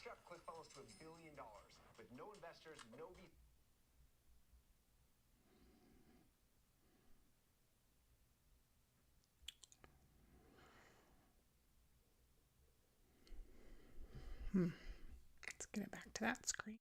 bootstrapped ClickFunnels to $1 billion with no investors, no VC. Let's get it back to that screen.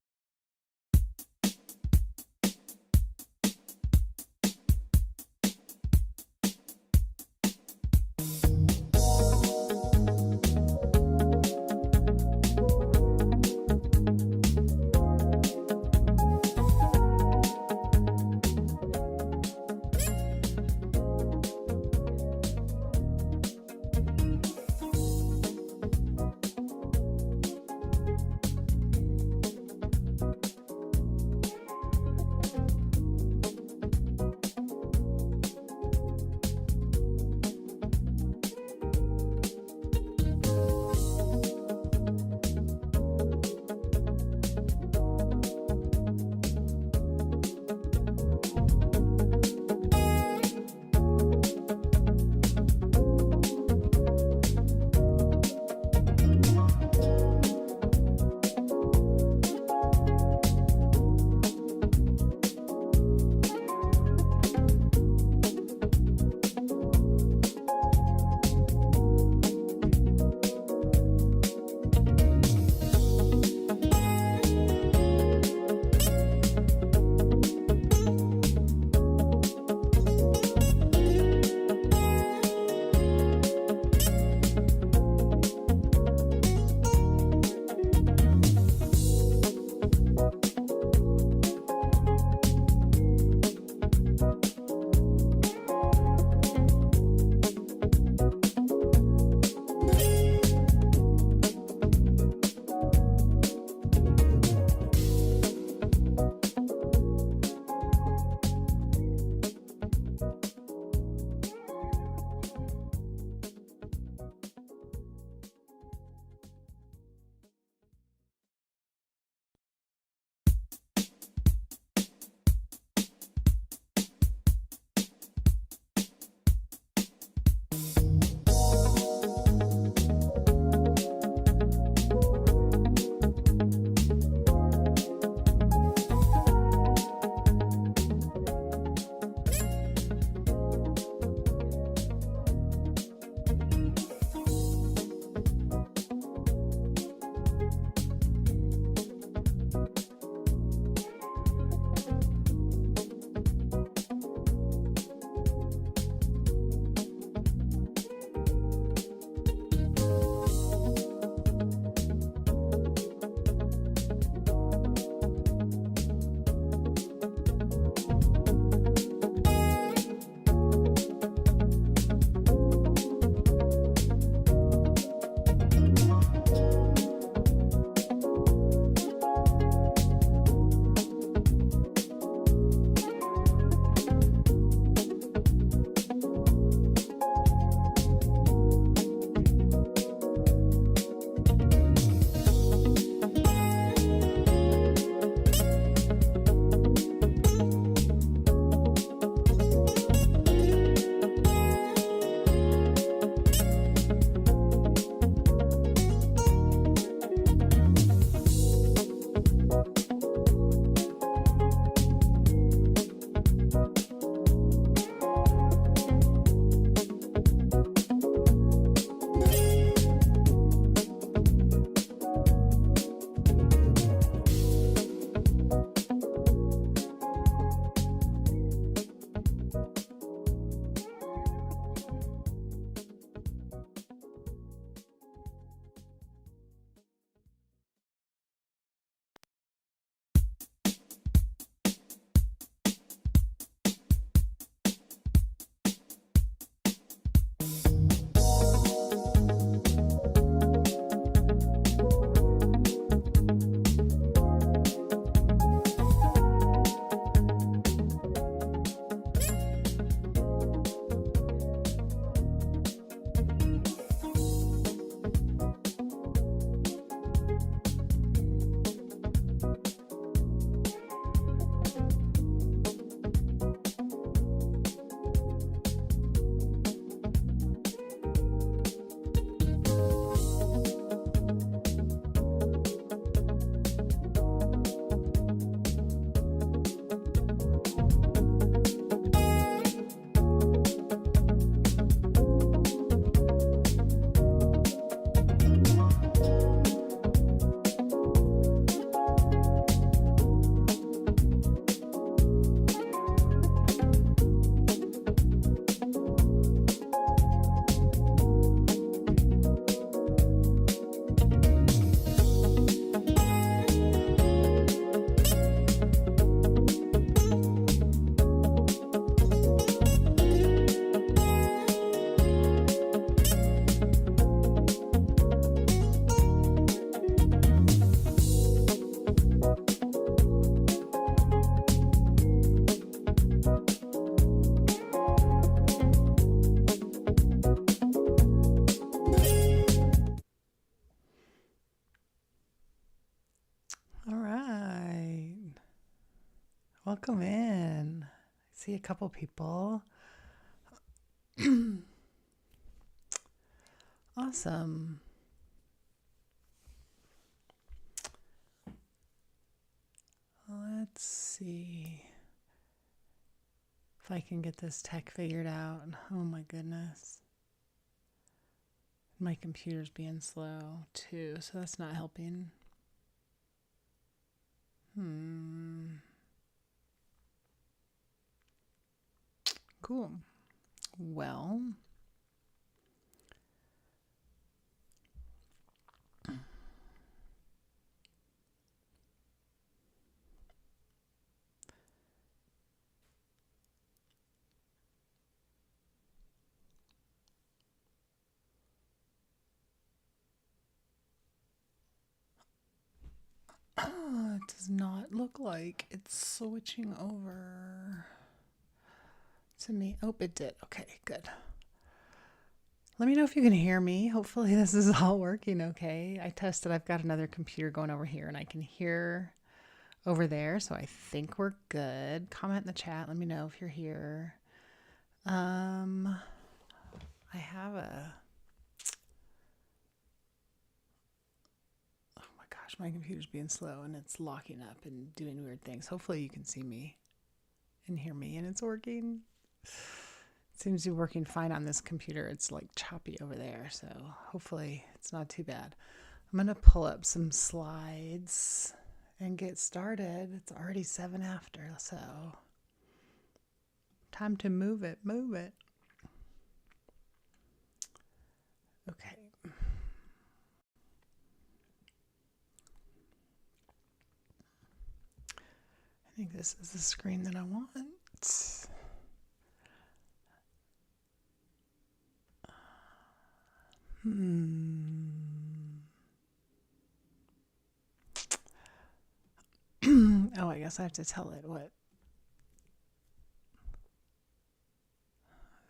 Welcome in. I see a couple people. Awesome. Let's see if I can get this tech figured out. Oh my goodness. My computer's being slow too, so that's not helping. Cool. Well, it does not look like it's switching over to me. Oh, it did. Okay, good. Let me know if you can hear me. Hopefully this is all working okay. I tested. I've got another computer going over here and I can hear over there. So I think we're good. Comment in the chat. Let me know if you're here. I have a... Oh my gosh, my computer's being slow and it's locking up and doing weird things. Hopefully you can see me and hear me and it's working. It seems to be working fine on this computer. It's like choppy over there, so hopefully it's not too bad. I'm going to pull up some slides and get started. It's already 7 after, so time to move it. Okay. I think this is the screen that I want. Oh, I guess I have to tell it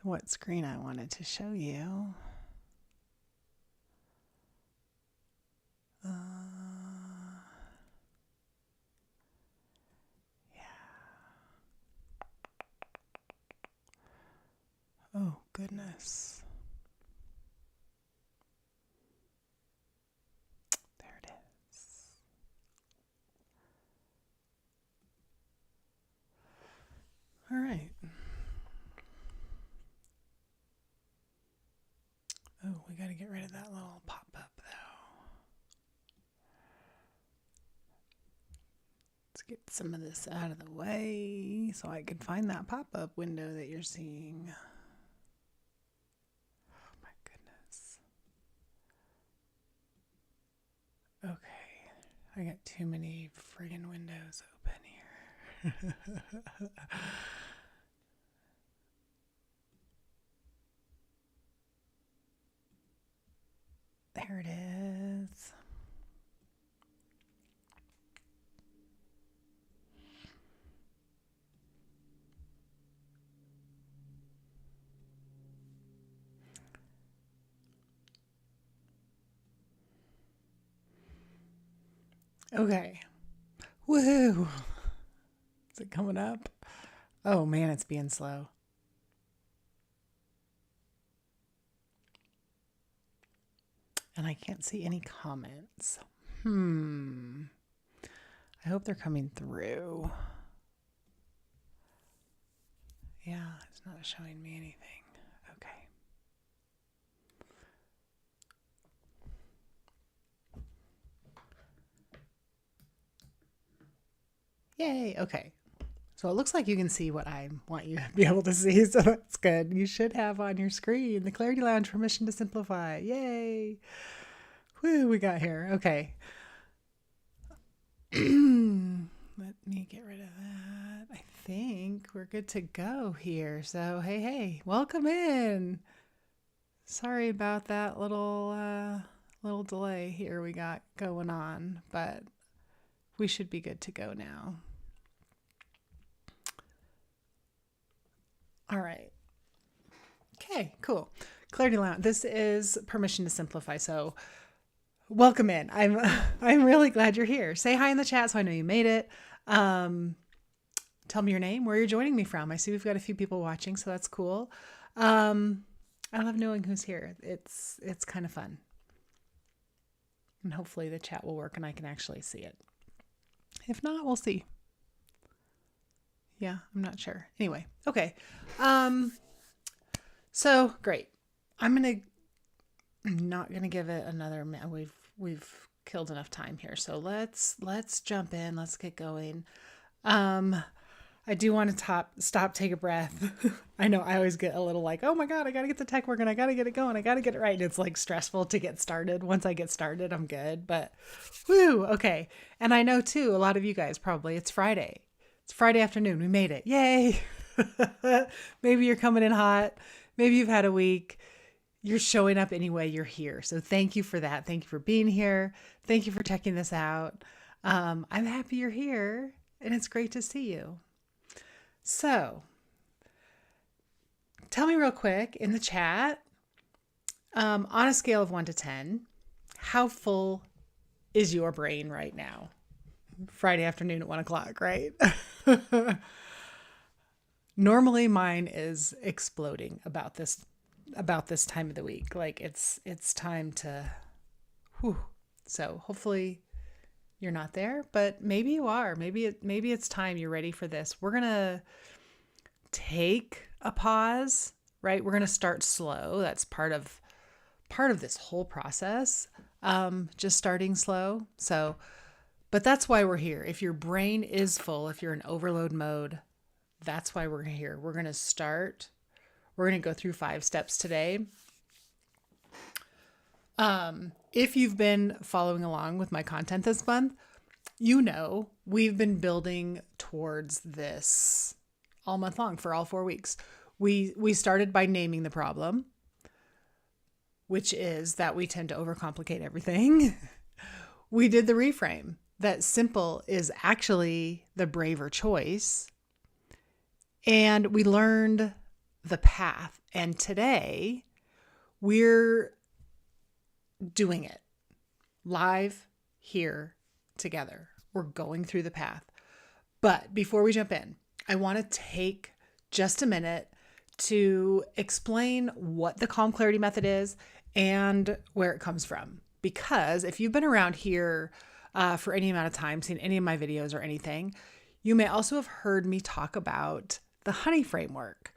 what screen I wanted to show you. Oh, goodness. There it is. All right. Oh, we got to get rid of that little pop-up, though. Let's get some of this out of the way so I can find that pop-up window that you're seeing. Okay, I got too many friggin' windows open here. There it is. Okay. Woohoo! Is it coming up? Oh man, it's being slow. And I can't see any comments. I hope they're coming through. Yeah, it's not showing me anything. Okay. Yay, okay. So it looks like you can see what I want you to be able to see, so that's good. You should have on your screen the Clarity Lounge permission to simplify. Yay! Woo, we got here. Okay. Let me get rid of that. I think we're good to go here. So, hey, welcome in. Sorry about that little delay here we got going on, but we should be good to go now. All right. Okay, cool. Clarity Lounge. This is permission to simplify. So welcome in. I'm really glad you're here. Say hi in the chat so I know you made it. tell me your name, where you're joining me from. I see we've got a few people watching, so that's cool. I love knowing who's here. It's kind of fun. And hopefully the chat will work and I can actually see it. If not, we'll see. Yeah, I'm not sure. Anyway, okay. So great. I'm not gonna give it another minute. We've killed enough time here. So let's jump in. Let's get going. I do want to stop, take a breath. I know I always get a little like, oh my God, I got to get the tech working. I got to get it going. I got to get it right. And it's like stressful to get started. Once I get started, I'm good, but whoo. Okay. And I know too, a lot of you guys probably, it's Friday. It's Friday afternoon. We made it. Yay. Maybe you're coming in hot. Maybe you've had a week. You're showing up anyway. You're here. So thank you for that. Thank you for being here. Thank you for checking this out. I'm happy you're here and it's great to see you. So tell me real quick in the chat, on a scale of 1 to 10, how full is your brain right now? Friday afternoon at 1 o'clock, right? Normally mine is exploding about this time of the week. Like it's time to, whew. So hopefully you're not there, but maybe you are. Maybe it's time you're ready for this. We're going to take a pause, right? We're going to start slow. That's part of this whole process. Just starting slow. So, but that's why we're here. If your brain is full, if you're in overload mode, that's why we're here. We're going to go through 5 steps today. If you've been following along with my content this month, you know we've been building towards this all month long for all 4 weeks. We started by naming the problem, which is that we tend to overcomplicate everything. We did the reframe, that simple is actually the braver choice. And we learned the path. And today we're doing it live here together. We're going through the path. But before we jump in, I want to take just a minute to explain what the Calm Clarity Method is and where it comes from. Because if you've been around here for any amount of time, seen any of my videos or anything, you may also have heard me talk about the honey framework.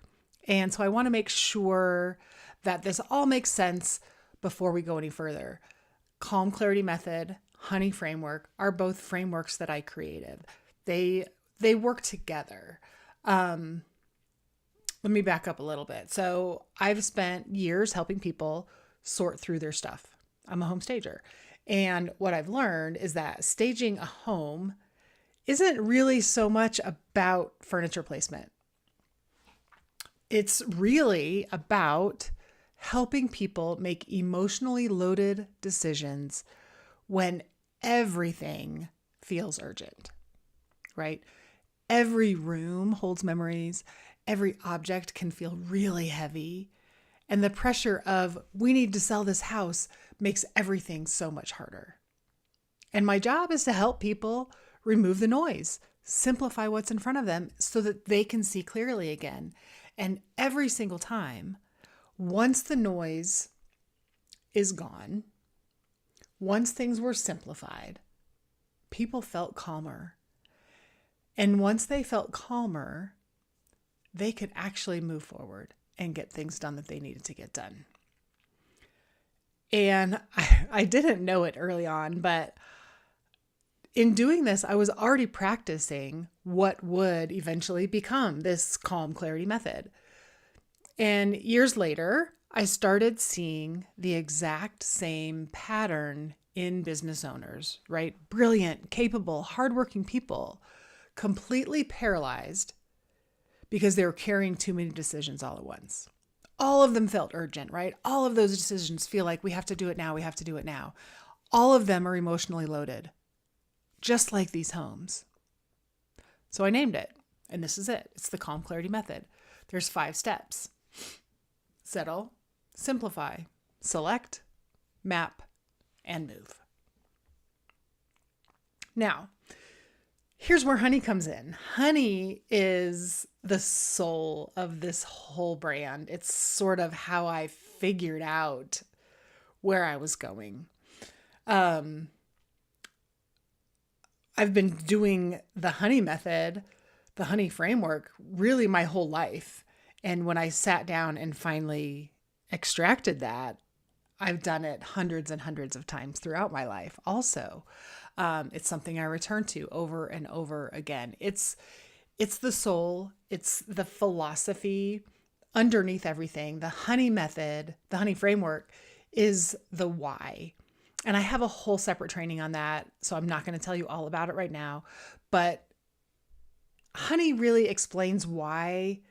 And so I want to make sure that this all makes sense before we go any further. Calm Clarity Method, honey framework are both frameworks that I created. They work together. Let me back up a little bit. So I've spent years helping people sort through their stuff. I'm a home stager. And what I've learned is that staging a home isn't really so much about furniture placement. It's really about helping people make emotionally loaded decisions when everything feels urgent, right? Every room holds memories. Every object can feel really heavy. And the pressure of, we need to sell this house makes everything so much harder. And my job is to help people remove the noise, simplify what's in front of them so that they can see clearly again. And every single time, once the noise is gone, once things were simplified, people felt calmer. And once they felt calmer, they could actually move forward and get things done that they needed to get done. And I didn't know it early on, but in doing this, I was already practicing what would eventually become this Calm Clarity Method. And years later, I started seeing the exact same pattern in business owners, right? Brilliant, capable, hardworking people, completely paralyzed because they were carrying too many decisions all at once. All of them felt urgent, right? All of those decisions feel like we have to do it now, we have to do it now. All of them are emotionally loaded, just like these homes. So I named it, and this is it. It's the Calm Clarity Method. There's 5 steps. Settle, simplify, select, map, and move. Now, Here's where honey comes in. Honey is the soul of this whole brand. It's sort of how I figured out where I was going. I've been doing the honey method, the honey framework, really my whole life. And when I sat down and finally extracted that, I've done it hundreds and hundreds of times throughout my life also. It's something I return to over and over again. It's the soul. It's the philosophy underneath everything. The honey method, the honey framework is the why. And I have a whole separate training on that, so I'm not going to tell you all about it right now. But honey really explains why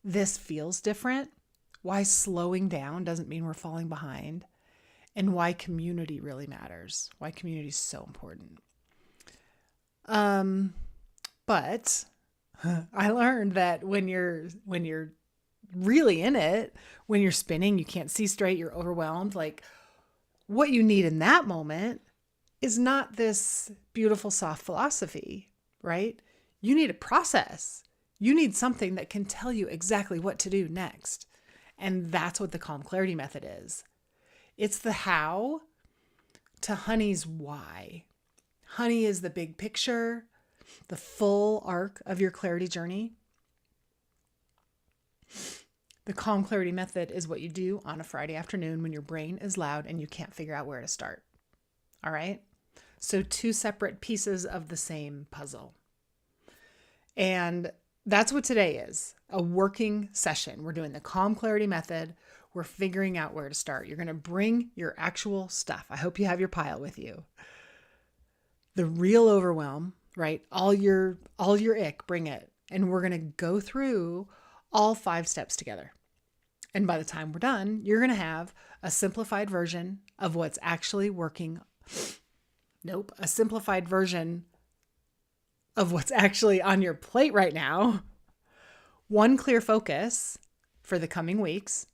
this feels different, why slowing down doesn't mean we're falling behind, and why community really matters, why community is so important. But I learned that when you're really in it, when you're spinning, you can't see straight, you're overwhelmed, like what you need in that moment is not this beautiful, soft philosophy, right? You need a process. You need something that can tell you exactly what to do next. And that's what the Calm Clarity Method is. It's the how to honey's why. Honey is the big picture, the full arc of your clarity journey. The Calm Clarity Method is what you do on a Friday afternoon when your brain is loud and you can't figure out where to start. All right? So 2 separate pieces of the same puzzle. And that's what today is, a working session. We're doing the Calm Clarity Method. We're figuring out where to start. You're going to bring your actual stuff. I hope you have your pile with you. The real overwhelm, right? All your ick, bring it. And we're going to go through all 5 steps together. And by the time we're done, you're going to have a simplified version of what's actually working. Nope, a simplified version of what's actually on your plate right now. One clear focus for the coming weeks,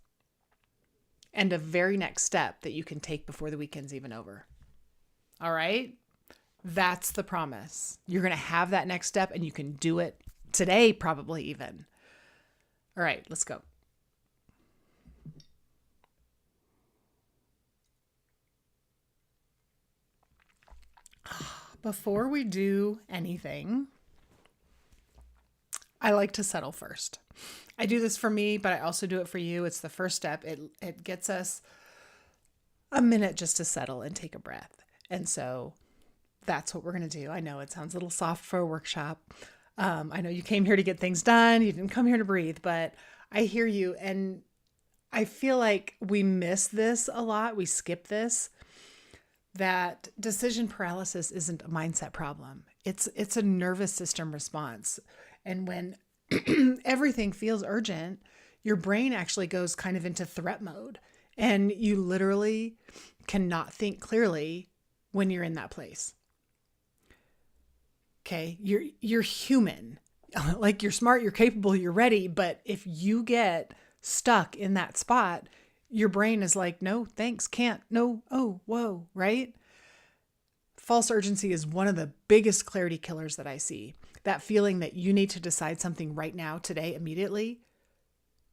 and a very next step that you can take before the weekend's even over. All right? That's the promise. You're going to have that next step and you can do it today, probably even. All right, let's go. Before we do anything, I like to settle first. I do this for me, but I also do it for you. It's the first step. It gets us a minute just to settle and take a breath. And so that's what we're going to do. I know it sounds a little soft for a workshop. I know you came here to get things done. You didn't come here to breathe, but I hear you. And I feel like we miss this a lot. We skip this. That decision paralysis isn't a mindset problem. It's a nervous system response. And when everything feels urgent, your brain actually goes kind of into threat mode. And you literally cannot think clearly when you're in that place. Okay, you're human. Like you're smart, you're capable, you're ready, but if you get stuck in that spot, your brain is like, no, thanks, can't, no, oh, whoa, right? False urgency is one of the biggest clarity killers that I see. That feeling that you need to decide something right now, today, immediately,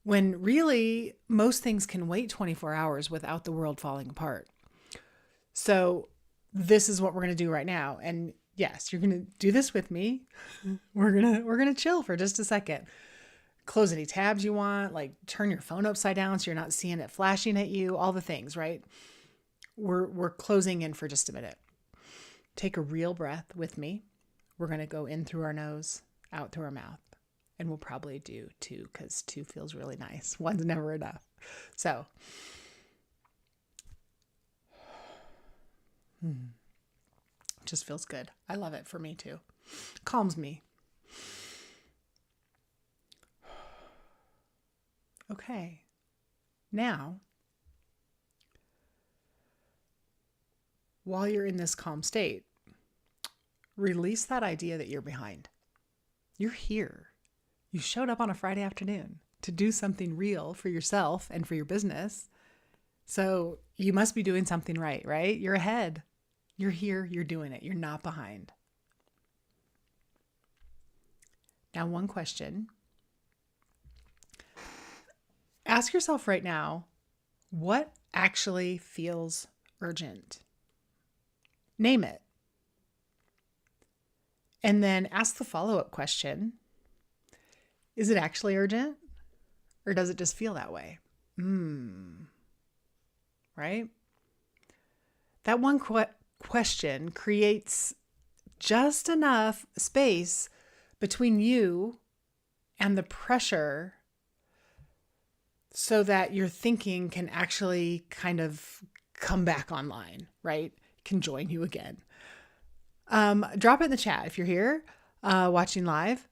when really most things can wait 24 hours without the world falling apart. So this is what we're going to do right now. And yes, you're going to do this with me. We're going to chill for just a second. Close any tabs you want, like turn your phone upside down so you're not seeing it flashing at you, all the things, right? We're closing in for just a minute. Take a real breath with me. We're going to go in through our nose, out through our mouth. And we'll probably do 2 because 2 feels really nice. 1's never enough. So, just feels good. I love it for me too. Calms me. Okay. Now, while you're in this calm state, release that idea that you're behind. You're here. You showed up on a Friday afternoon to do something real for yourself and for your business. So you must be doing something right? You're ahead. You're here. You're doing it. You're not behind. Now, one question. Ask yourself right now, what actually feels urgent? Name it. And then ask the follow-up question. Is it actually urgent? Or does it just feel that way? Right? That one question creates just enough space between you and the pressure so that your thinking can actually kind of come back online, right? Can join you again. Drop it in the chat if you're here watching live.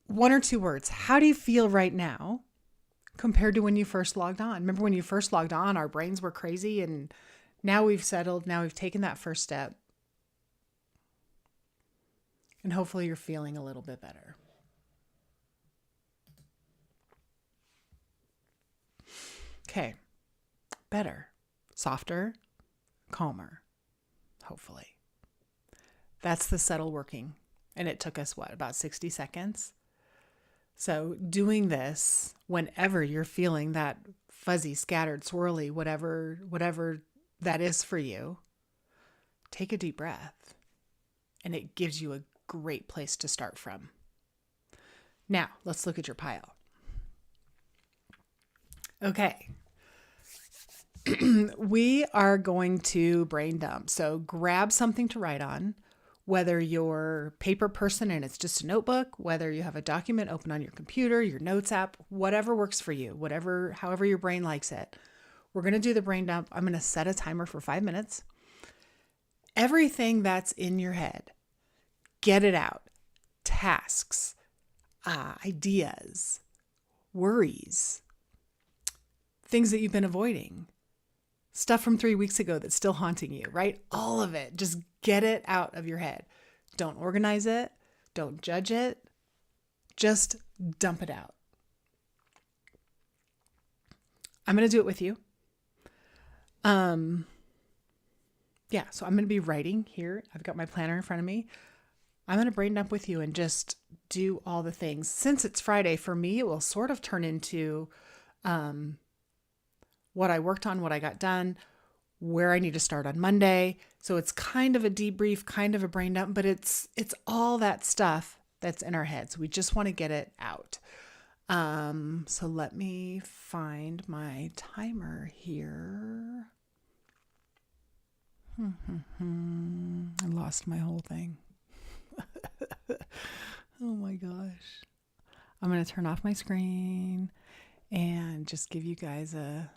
1 or 2 words. How do you feel right now compared to when you first logged on? Remember when you first logged on, our brains were crazy, and now we've settled. Now we've taken that first step. And hopefully you're feeling a little bit better. Okay. Better, softer, calmer, hopefully. That's the subtle working. And it took us, about 60 seconds? So doing this whenever you're feeling that fuzzy, scattered, swirly, whatever that is for you, take a deep breath. And it gives you a great place to start from. Now, let's look at your pile. Okay. We are going to brain dump. So grab something to write on, whether you're a paper person and it's just a notebook, whether you have a document open on your computer, your notes app, whatever works for you, however your brain likes it. We're going to do the brain dump. I'm going to set a timer for 5 minutes. Everything that's in your head, get it out. Tasks, ideas, worries, things that you've been avoiding. Stuff from 3 weeks ago that's still haunting you, right? All of it. Just get it out of your head. Don't organize it. Don't judge it. Just dump it out. I'm going to do it with you. Yeah, so I'm going to be writing here. I've got my planner in front of me. I'm going to brain dump with you and just do all the things. Since it's Friday, for me, it will sort of turn into what I worked on, what I got done, where I need to start on Monday. So it's kind of a debrief, kind of a brain dump, but it's all that stuff that's in our heads. We just want to get it out. So let me find my timer here. I lost my whole thing. Oh my gosh. I'm going to turn off my screen and just give you guys a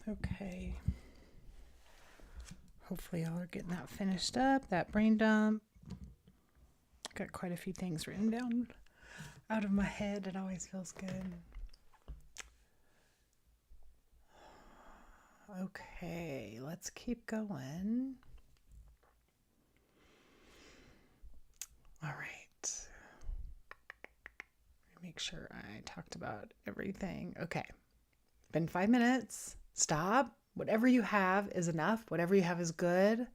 Okay. Hopefully y'all are getting that finished up, that brain dump. Got quite a few things written down out of my head. It always feels good. Okay, let's keep going. All right. Make sure I talked about everything. Okay. Been 5 minutes. Stop. Whatever you have is enough. Whatever you have is good.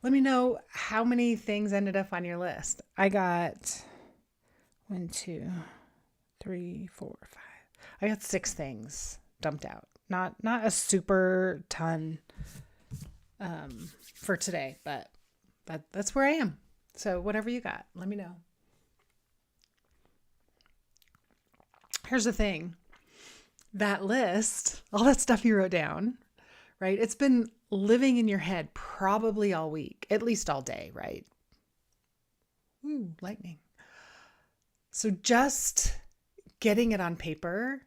Let me know how many things ended up on your list. I got 1, 2, 3, 4, 5. I got 6 things dumped out. Not a super ton for today, but that's where I am. So whatever you got, let me know. Here's the thing. That list, all that stuff you wrote down, right? It's been living in your head probably all week, at least all day, right? Ooh, lightning. So just getting it on paper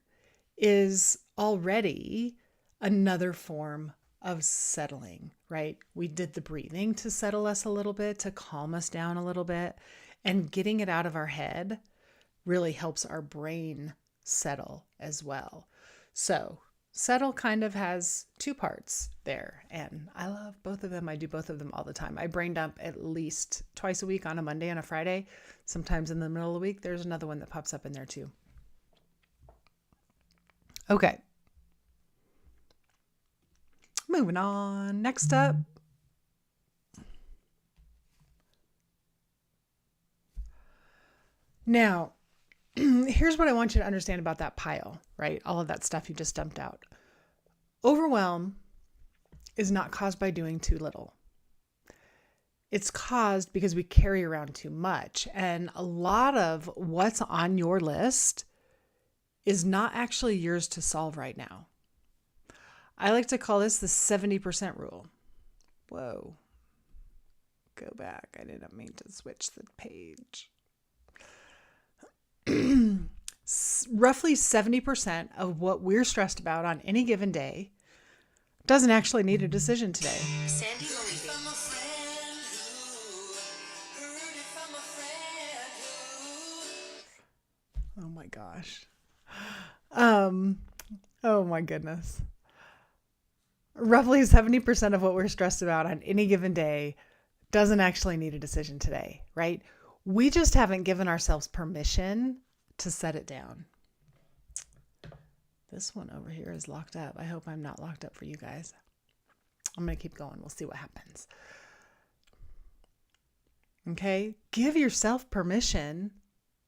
is already another form of settling, right? We did the breathing to settle us a little bit, to calm us down a little bit, and getting it out of our head really helps our brain settle as well. So settle kind of has 2 parts there, and I love both of them. I do both of them all the time. I brain dump at least twice a week on a Monday and a Friday. Sometimes in the middle of the week, there's another one that pops up in there too. Okay. Moving on. Next up. Now, here's what I want you to understand about that pile, right? All of that stuff you just dumped out. Overwhelm is not caused by doing too little. It's caused because we carry around too much. And a lot of what's on your list is not actually yours to solve right now. I like to call this the 70% rule. Whoa. Go back. I didn't mean to switch the page. Roughly 70% of what we're stressed about on any given day doesn't actually need a decision today. Sandy Oh my gosh. Oh my goodness. Roughly 70% of what we're stressed about on any given day doesn't actually need a decision today, right? We just haven't given ourselves permission to set it down. This one over here is locked up. I hope I'm not locked up for you guys. I'm going to keep going. We'll see what happens. Okay? Give yourself permission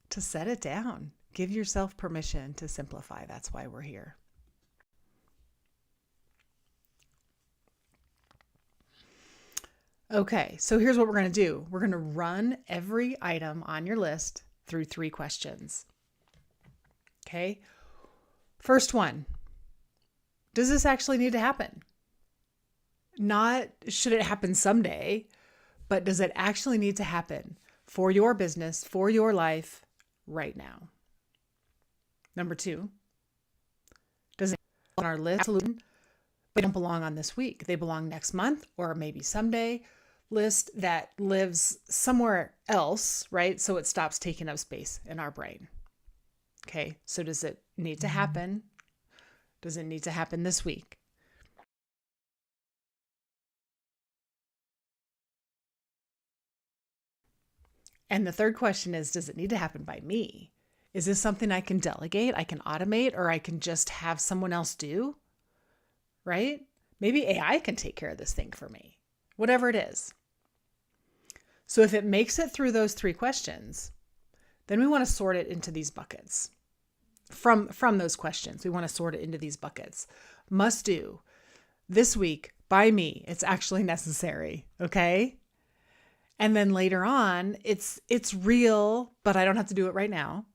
to set it down. Give yourself permission to simplify. That's why we're here. Okay, so here's what we're going to do. We're going to run every item on your list through 3 questions. Okay? First one, does this actually need to happen? Not should it happen someday, but does it actually need to happen for your business, for your life right now? Number 2, does it on our list? They don't belong on this week. They belong next month or maybe someday. List that lives somewhere else, right? So it stops taking up space in our brain. Okay, so does it need to happen? Does it need to happen this week? And the third question is, does it need to happen by me? Is this something I can delegate, I can automate, or I can just have someone else do? Right? Maybe AI can take care of this thing for me, whatever it is. So if it makes it through those 3 questions, then we want to sort it into these buckets. From those questions, we want to sort it into these buckets. Must do. This week, by me, it's actually necessary. Okay? And then later on, it's real, but I don't have to do it right now.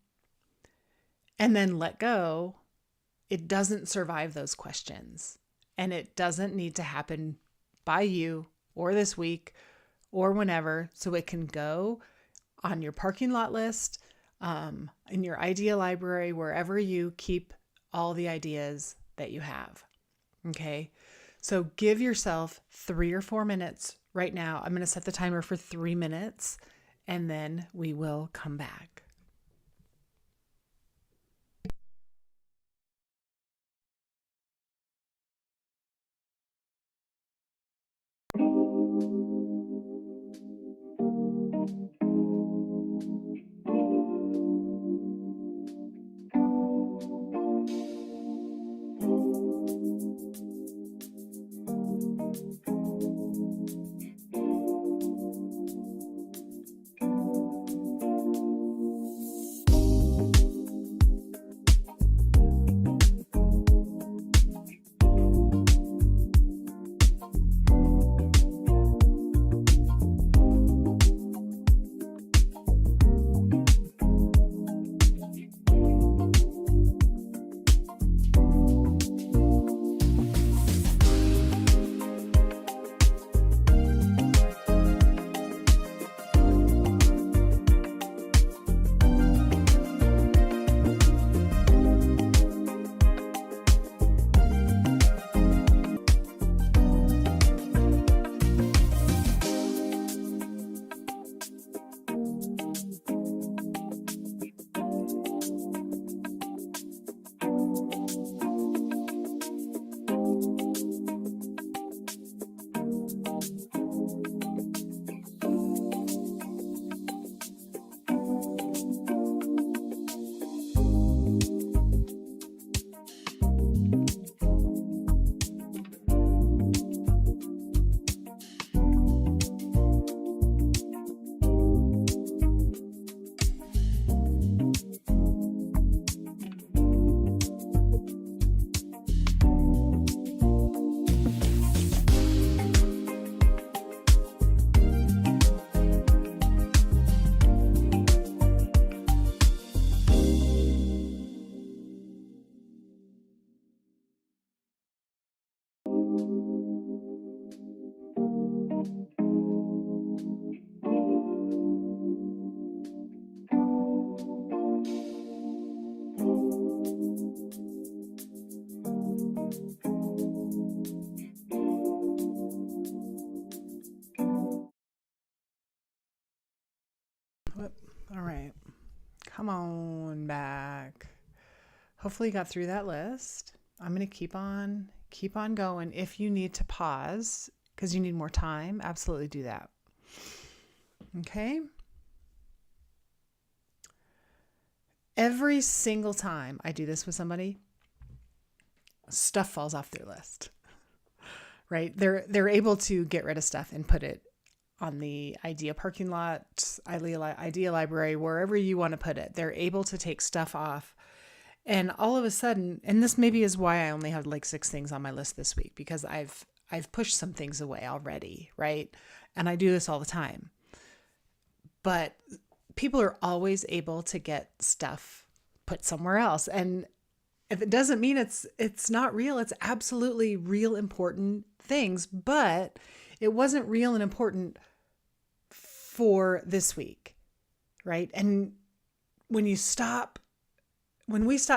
And then let go. It doesn't survive those questions. And it doesn't need to happen by you or this week or whenever. So it can go on your parking lot list, in your idea library, wherever you keep all the ideas that you have. Okay. So give yourself 3 or 4 minutes right now. I'm going to set the timer for 3 minutes and then we will come back. All right. Come on back. Hopefully you got through that list. I'm going to keep on going. If you need to pause because you need more time, absolutely do that. Okay? Every single time I do this with somebody, stuff falls off their list. Right? They're able to get rid of stuff and put it on the idea parking lot, idea library, wherever you want to put it. They're able to take stuff off. And all of a sudden, and this maybe is why I only have like 6 things on my list this week, because I've pushed some things away already, right? And I do this all the time. But people are always able to get stuff put somewhere else. And if it doesn't mean it's not real, it's absolutely real important things, but it wasn't real and important for this week, right? And when we stop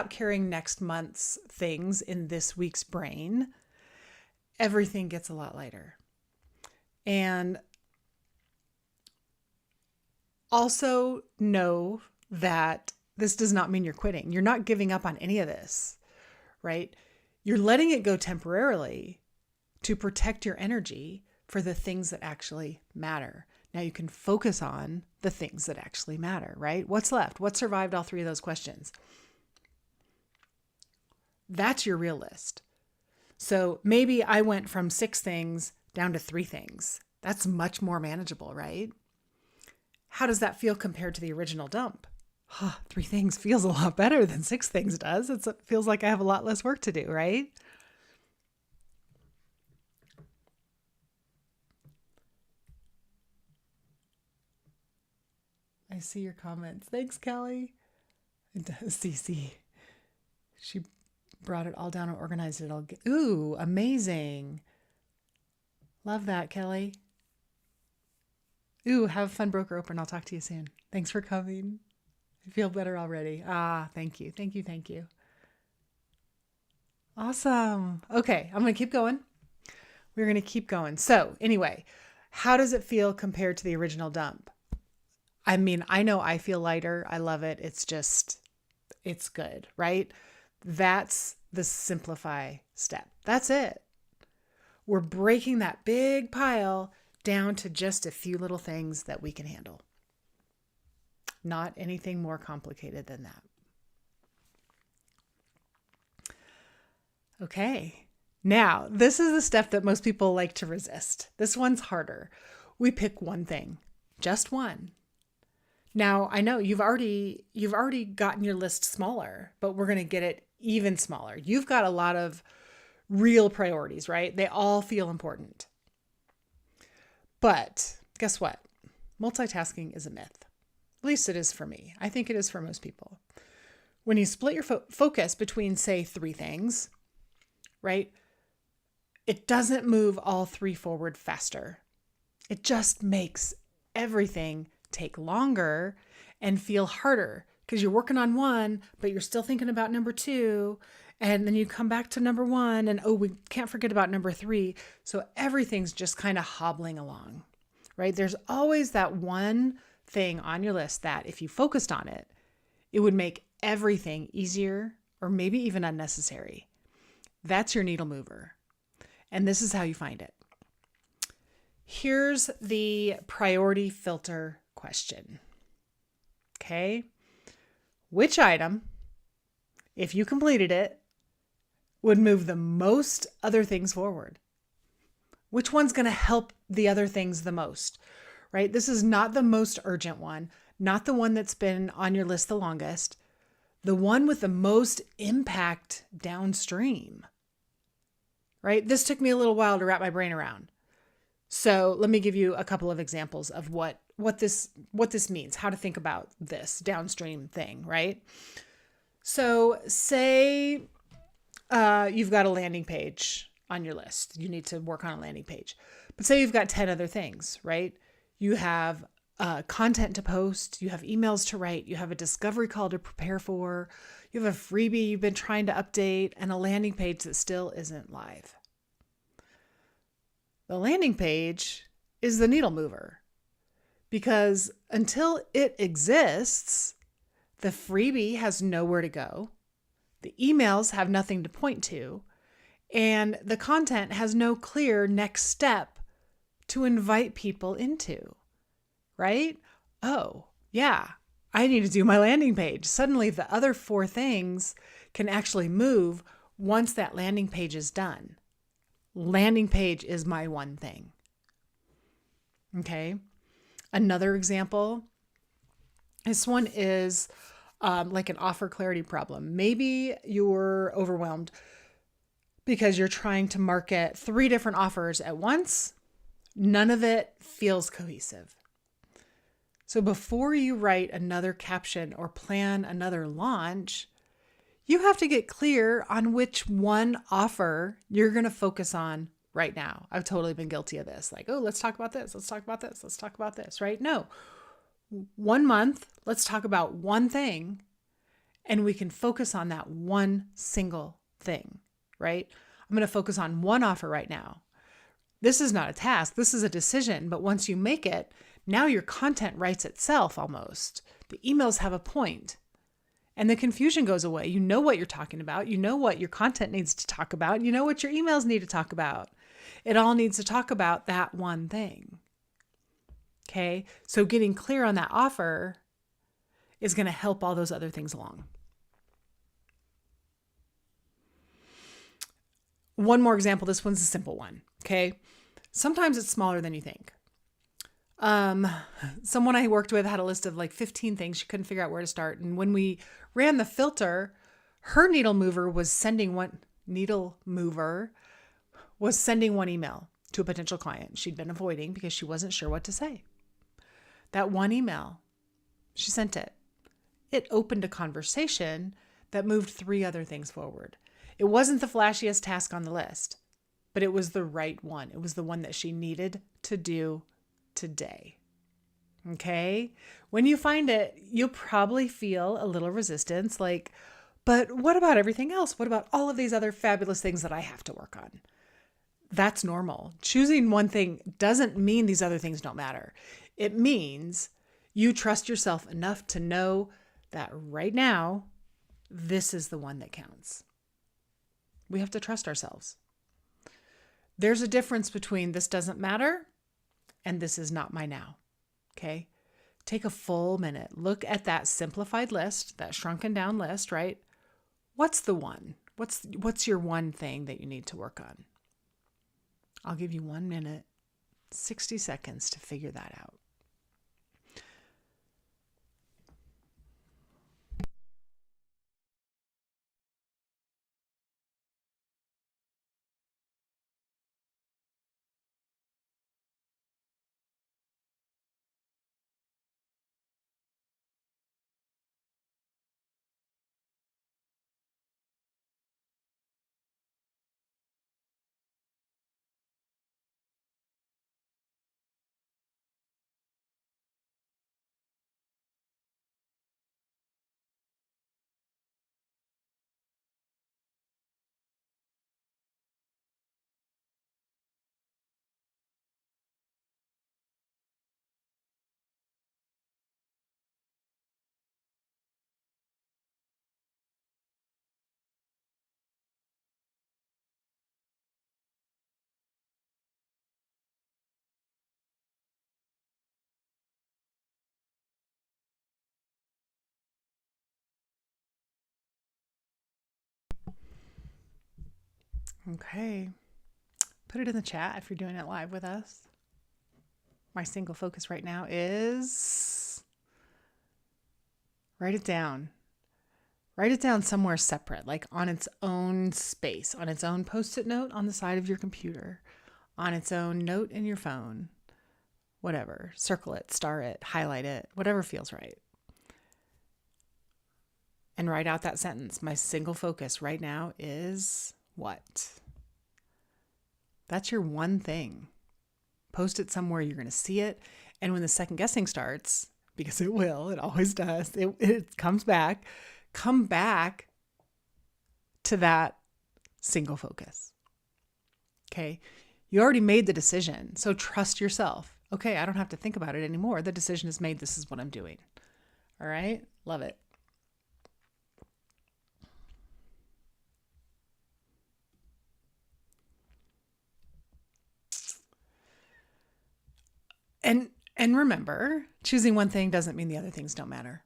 carrying next month's things in this week's brain, everything gets a lot lighter. And also know that this does not mean you're quitting. You're not giving up on any of this, right? You're letting it go temporarily to protect your energy for the things that actually matter. Now you can focus on the things that actually matter, right? What's left? What survived all 3 of those questions? That's your real list. So maybe I went from 6 things down to 3 things. That's much more manageable, right? How does that feel compared to the original dump? 3 things feels a lot better than 6 things does. It feels like I have a lot less work to do, right? I see your comments. Thanks, Kelly. Cece. She brought it all down and organized it all. Ooh, amazing. Love that, Kelly. Ooh, have fun, broker open. I'll talk to you soon. Thanks for coming. I feel better already. Thank you. Thank you. Thank you. Awesome. Okay, I'm going to keep going. We're going to keep going. So, anyway, how does it feel compared to the original dump? I mean, I know I feel lighter. I love it. It's good, right? That's the simplify step. That's it. We're breaking that big pile down to just a few little things that we can handle. Not anything more complicated than that. Okay. Now, this is the step that most people like to resist. This one's harder. We pick one thing, just one. Now, I know you've already gotten your list smaller, but we're going to get it even smaller. You've got a lot of real priorities, right? They all feel important. But guess what? Multitasking is a myth. At least it is for me. I think it is for most people. When you split your focus between, say, 3 things, right? It doesn't move all 3 forward faster. It just makes everything take longer and feel harder because you're working on one, but you're still thinking about number 2. And then you come back to number 1 and, oh, we can't forget about number 3. So everything's just kind of hobbling along, right? There's always that one thing on your list that if you focused on it, it would make everything easier or maybe even unnecessary. That's your needle mover. And this is how you find it. Here's the priority filter question. Okay. Which item, if you completed it, would move the most other things forward? Which one's going to help the other things the most, right? This is not the most urgent one, not the one that's been on your list the longest, the one with the most impact downstream, right? This took me a little while to wrap my brain around. So let me give you a couple of examples of what this means, how to think about this downstream thing, right? So say you've got a landing page on your list. You need to work on a landing page. But say you've got 10 other things, right? You have content to post, you have emails to write, you have a discovery call to prepare for, you have a freebie you've been trying to update, and a landing page that still isn't live. The landing page is the needle mover because until it exists, the freebie has nowhere to go. The emails have nothing to point to, and the content has no clear next step to invite people into, right? Oh, yeah, I need to do my landing page. Suddenly the other 4 things can actually move once that landing page is done. Landing page is my one thing. Okay. Another example, this one is like an offer clarity problem. Maybe you're overwhelmed because you're trying to market 3 different offers at once. None of it feels cohesive. So before you write another caption or plan another launch, you have to get clear on which one offer you're going to focus on right now. I've totally been guilty of this. Like, oh, let's talk about this. Let's talk about this. Let's talk about this, right? No. 1 month, let's talk about one thing, and we can focus on that one single thing, right? I'm going to focus on one offer right now. This is not a task. This is a decision. But once you make it, now your content writes itself almost. The emails have a point. And the confusion goes away. You know what you're talking about. You know what your content needs to talk about. You know what your emails need to talk about. It all needs to talk about that one thing. Okay? So getting clear on that offer is going to help all those other things along. One more example. This one's a simple one. Okay? Sometimes it's smaller than you think. Someone I worked with had a list of like 15 things. She couldn't figure out where to start. And when we ran the filter, her needle mover was sending one email to a potential client she'd been avoiding because she wasn't sure what to say. That one email, she sent it. It opened a conversation that moved 3 other things forward. It wasn't the flashiest task on the list, but it was the right one. It was the one that she needed to do today. Okay? When you find it, you'll probably feel a little resistance, like, But what about everything else? What about all of these other fabulous things that I have to work on? That's normal. Choosing one thing doesn't mean these other things don't matter. It means you trust yourself enough to know that right now, this is the one that counts. We have to trust ourselves. There's a difference between this doesn't matter and this is not my now. Okay? Take a full minute. Look at that simplified list, that shrunken down list, right? What's the one? What's your one thing that you need to work on? I'll give you 1 minute, 60 seconds to figure that out. Okay. Put it in the chat if you're doing it live with us. My single focus right now is write it down. Write it down somewhere separate, like on its own space, on its own post-it note on the side of your computer, on its own note in your phone, whatever. Circle it, star it, highlight it, whatever feels right. And write out that sentence. My single focus right now is what? That's your one thing. Post it somewhere you're going to see it. And when the second guessing starts, because it will, it always does, it comes back, come back to that single focus. Okay. You already made the decision. So trust yourself. Okay. I don't have to think about it anymore. The decision is made. This is what I'm doing. All right. Love it. And remember, choosing one thing doesn't mean the other things don't matter.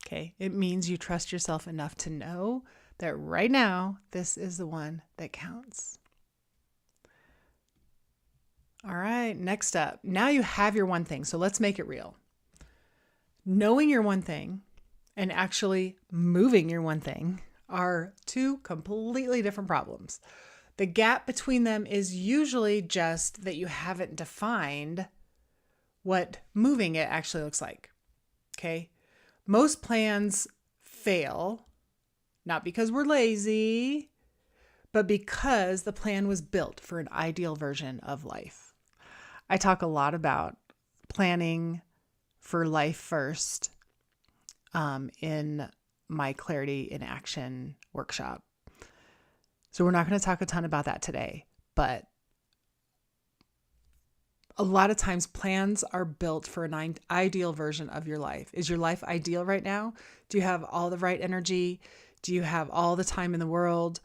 Okay? It means you trust yourself enough to know that right now, this is the one that counts. All right, next up. Now you have your one thing, so let's make it real. Knowing your one thing and actually moving your one thing are two completely different problems. The gap between them is usually just that you haven't defined what moving it actually looks like. Okay? Most plans fail, not because we're lazy, but because the plan was built for an ideal version of life. I talk a lot about planning for life first in my Clarity in Action workshop. So we're not going to talk a ton about that today, but a lot of times plans are built for an ideal version of your life. Is your life ideal right now? Do you have all the right energy? Do you have all the time in the world?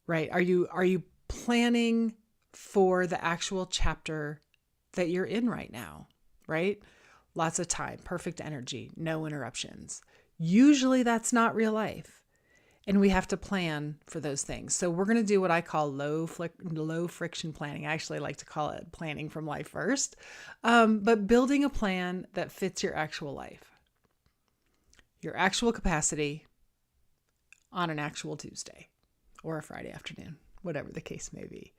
Right? Are you planning for the actual chapter that you're in right now? Right? Lots of time, perfect energy, no interruptions. Usually that's not real life. And we have to plan for those things. So we're going to do what I call low friction planning. I actually like to call it planning from life first. But building a plan that fits your actual life, your actual capacity on an actual Tuesday or a Friday afternoon, whatever the case may be.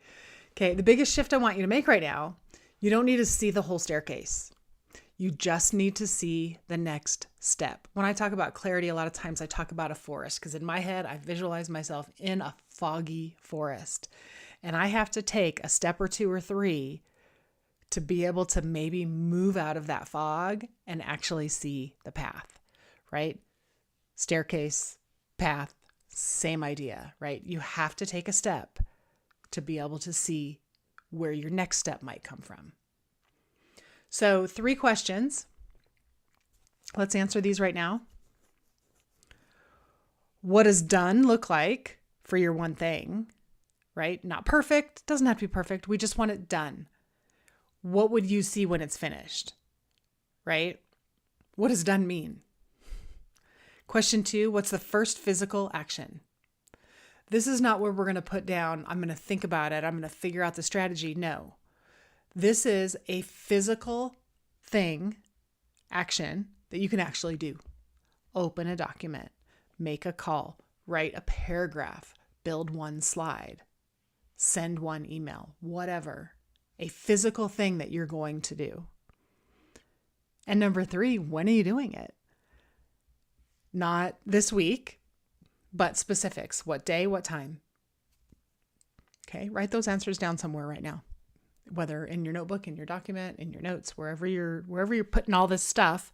Okay, the biggest shift I want you to make right now, you don't need to see the whole staircase. You just need to see the next step. When I talk about clarity, a lot of times I talk about a forest because in my head, I visualize myself in a foggy forest. And I have to take a step or two or three to be able to maybe move out of that fog and actually see the path, right? Staircase, path, same idea, right? You have to take a step to be able to see where your next step might come from. So 3 questions. Let's answer these right now. What does done look like for your one thing, right? Not perfect, doesn't have to be perfect. We just want it done. What would you see when it's finished, right? What does done mean? Question 2, what's the first physical action? This is not where we're going to put down, I'm going to think about it, I'm going to figure out the strategy. No. This is a physical thing, action that you can actually do. Open a document, make a call, write a paragraph, build one slide, send one email, whatever. A physical thing that you're going to do. And number 3, when are you doing it? Not this week, but specifics. What day, what time? Okay, write those answers down somewhere right now. Whether in your notebook, in your document, in your notes, wherever you're putting all this stuff,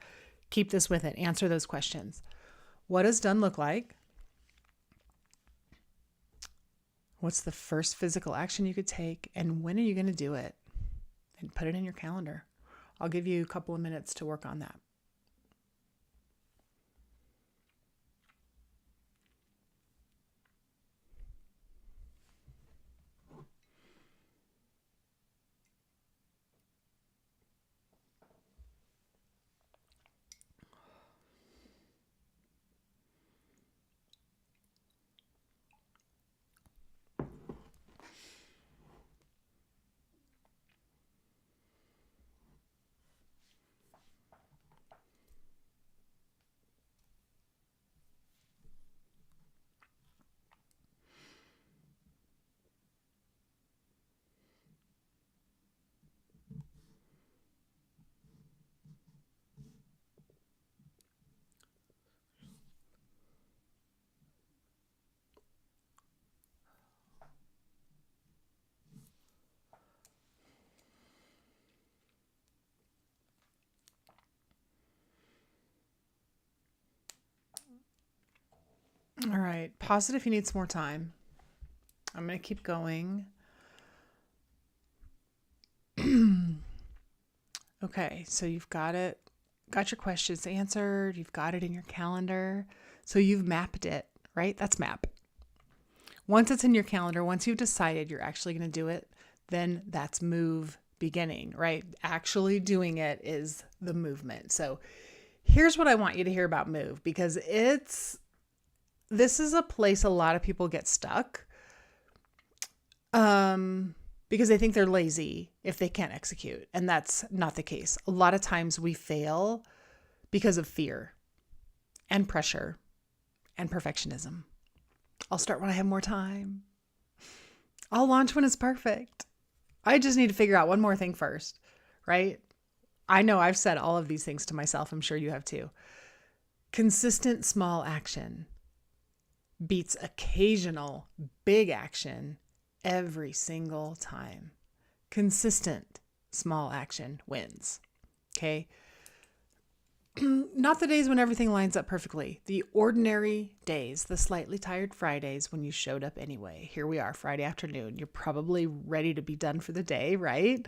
keep this with it. Answer those questions. What does done look like? What's the first physical action you could take? And when are you going to do it? And put it in your calendar. I'll give you a couple of minutes to work on that. All right, pause it if you need some more time. I'm going to keep going. Okay, so you've got it, got your questions answered, you've got it in your calendar. So you've mapped it, right? That's map. Once it's in your calendar, once you've decided you're actually going to do it, then that's move beginning, right? Actually doing it is the movement. So here's what I want you to hear about move, because this is a place a lot of people get stuck because they think they're lazy if they can't execute. And that's not the case. A lot of times we fail because of fear and pressure and perfectionism. I'll start when I have more time. I'll launch when it's perfect. I just need to figure out one more thing first, right? I know I've said all of these things to myself. I'm sure you have too. Consistent small action beats occasional big action every single time. Consistent small action wins. Okay. Not the days when everything lines up perfectly. The ordinary days, the slightly tired Fridays when you showed up anyway. Here we are, Friday afternoon. You're probably ready to be done for the day, right?